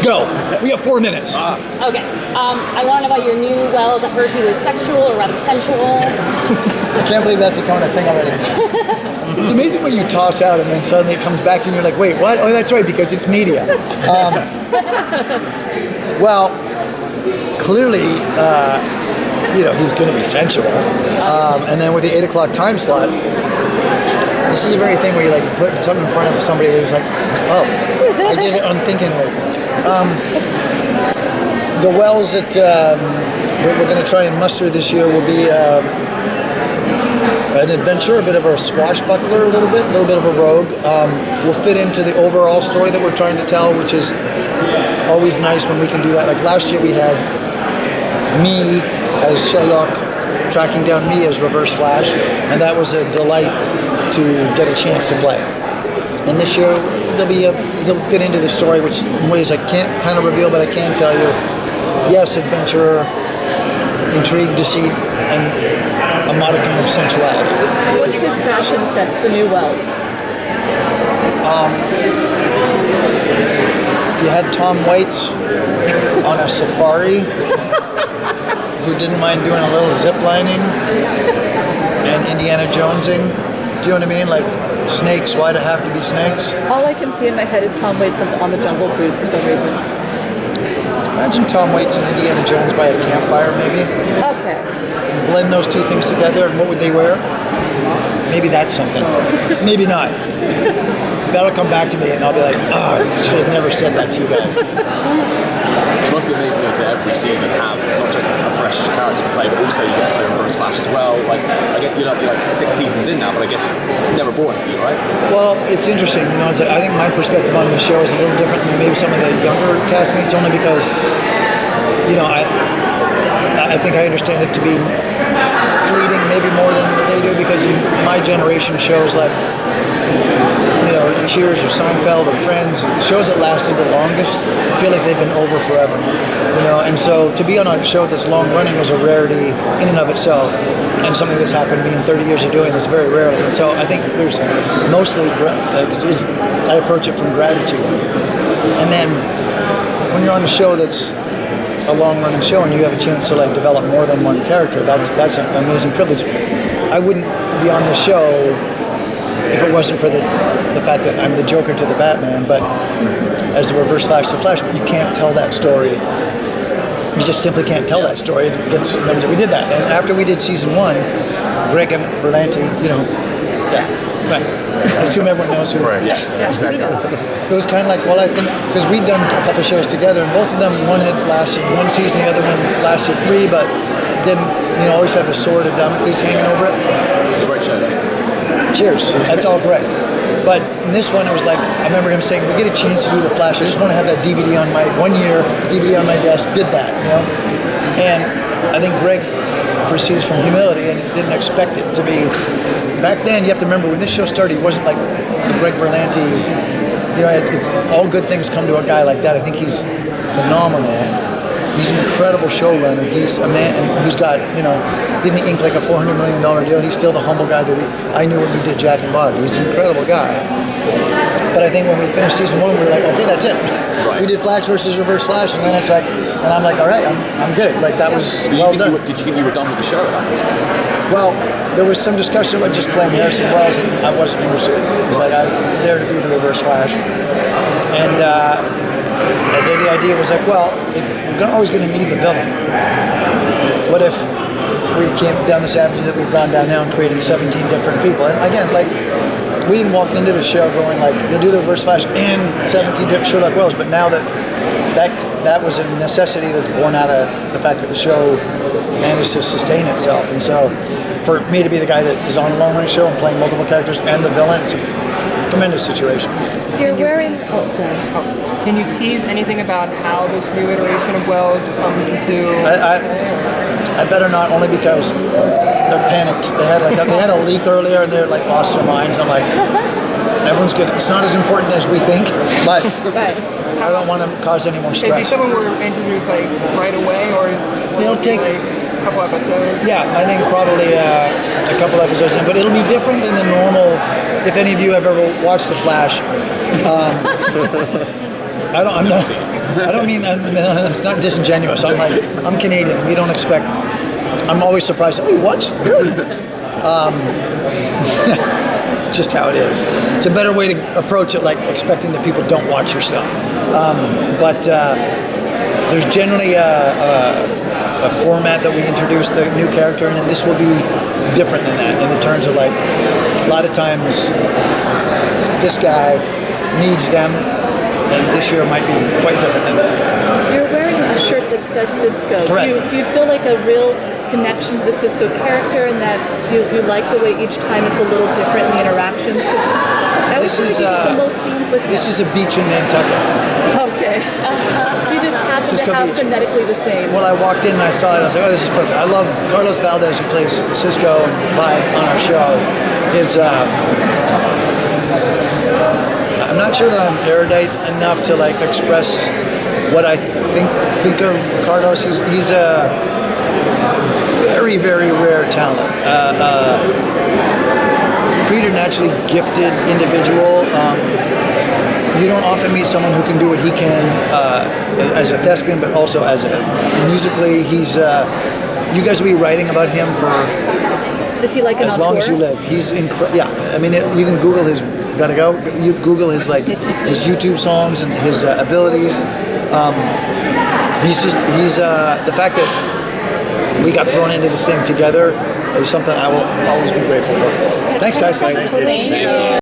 Go. We have 4 minutes. Okay. I want to know about your new Wells. I heard he was sexual or rather sensual. I can't believe that's the kind of thing already. It's amazing what you toss out and then suddenly it comes back to you and you're like, wait, what? Oh, that's right, because it's media. Well, clearly, he's going to be sensual. And then with the 8 o'clock time slot, this is the very thing where you put something in front of somebody who's like, oh, I did it unthinkingly. The Wells that we're going to try and muster this year will be an adventure, a bit of a swashbuckler, a little bit of a rogue. Will fit into the overall story that we're trying to tell, which is always nice when we can do that. Like last year we had me as Sherlock tracking down me as Reverse Flash, and that was a delight to get a chance to play. And this year he'll fit into the story, which in ways I can't kind of reveal, but I can tell you, yes, adventurer, intrigue, deceit, and a modicum of sensuality. What's his fashion sense, the new Wells? If you had Tom Waits on a safari who didn't mind doing a little zip lining and Indiana Jonesing, do you know what I mean? Like snakes, why'd it have to be snakes? All I can see in my head is Tom Waits on the Jungle Cruise for some reason. Imagine Tom Waits and Indiana Jones by a campfire, maybe. Okay. Blend those two things together, and what would they wear? Maybe that's something. Maybe not. That'll come back to me, and I'll be like, I should have never said that to you guys. It must be amazing though to every season have not just a fresh character to play, but also you get to play Reverse Flash as well. Like, I get you're like 6 seasons in now, but I guess it's never boring for you, right? Well, it's interesting. I think my perspective on the show is a little different than maybe some of the younger castmates, only because, I think I understand it to be fleeting, maybe more than they do, because my generation shows like, Cheers or Seinfeld or Friends, shows that lasted the longest, feel like they've been over forever. And so to be on a show that's long running is a rarity in and of itself, and something that's happened to me in 30 years of doing this very rarely. And so I think there's mostly, I approach it from gratitude. And then when you're on a show that's a long running show and you have a chance to develop more than one character, that's an amazing privilege. I wouldn't be on this show if it wasn't for the fact that I'm the Joker to the Batman, but as the Reverse Flash to Flash, you can't tell that story. You just simply can't tell that story. We did that, and after we did season 1, Greg and Berlanti, right. I assume everyone knows who. Right. Yeah. It was kind of like, I think, because we'd done a couple shows together, and both of them, one had lasted 1 season, the other one lasted 3, but didn't, always had the sword of Damocles hanging over it. It's a great show. Cheers. That's all great. But in this one, it was like, I remember him saying, we get a chance to do the Flash. I just want to have that DVD on my, 1 year, DVD on my desk, did that, And I think Greg proceeds from humility and didn't expect it to be. Back then, you have to remember, when this show started, he wasn't like the Greg Berlanti, it's all good things come to a guy like that. I think he's phenomenal. He's an incredible showrunner. He's a man who's got, didn't ink like a $400 million deal. He's still the humble guy that I knew when we did Jack and Bob. He's an incredible guy. But I think when we finished season 1, we were like, okay, that's it. Right. We did Flash versus Reverse Flash, and then it's like, and I'm like, all right, I'm good. Like, that was well done. Did you think you were done with the show at that point? Well, there was some discussion about just playing Harrison Wells, and I wasn't interested. It was like, I'm there to be the Reverse Flash. And then the idea was like, well, if we're always going to need the villain, what if we came down this avenue that we've gone down now and created 17 different people? And again, we didn't walk into the show going you'll do the Reverse Flash and 17 different Sherlock Wells, but now that was a necessity that's born out of the fact that the show managed to sustain itself. And so for me to be the guy that is on a long-running show and playing multiple characters and the villain, it's a tremendous situation. You're wearing, sorry. Can you tease anything about how this new iteration of Wells comes into? I better not, only because they're panicked. They had a leak earlier, and they're lost their minds. I'm like, everyone's good. It's not as important as we think, but I don't want to cause any more stress. Is he someone we're introduced right away, or it'll take a couple episodes? Yeah, I think probably a couple episodes in, but it'll be different than the normal. If any of you have ever watched The Flash, I don't. I'm not. I don't mean. It's not disingenuous. I'm Canadian. We don't expect. I'm always surprised. Oh, you watch? Really? Just how it is. It's a better way to approach it, like expecting that people don't watch your stuff. But there's generally a format that we introduce the new character in, and this will be different than that in the terms of like a lot of times this guy needs them, and this year might be quite different than that. You're wearing a shirt that says Cisco. Correct. Do you feel like a real connection to the Cisco character, and that you like the way each time it's a little different in the interactions? I always feel like you get the most scenes with him. This is a beach in Nantucket. Okay. You just happen Cisco to have Beach. phonetically the same. When I walked in and I saw it, I was like, oh, this is perfect. I love Carlos Valdez, who plays Cisco and Vibe on our show. I'm not sure that I'm erudite enough to like express what I think of Carlos. He's a very, very rare talent. Preternaturally gifted individual. You don't often meet someone who can do what he can as a thespian, but also as musically. He's. You guys will be writing about him for Is he like an as long as you live. He's yeah. I mean, you can Google his. Gotta go. You Google his his YouTube songs and his abilities. He's the fact that we got thrown into this thing together is something I will always be grateful for. Thanks, guys. Thank you.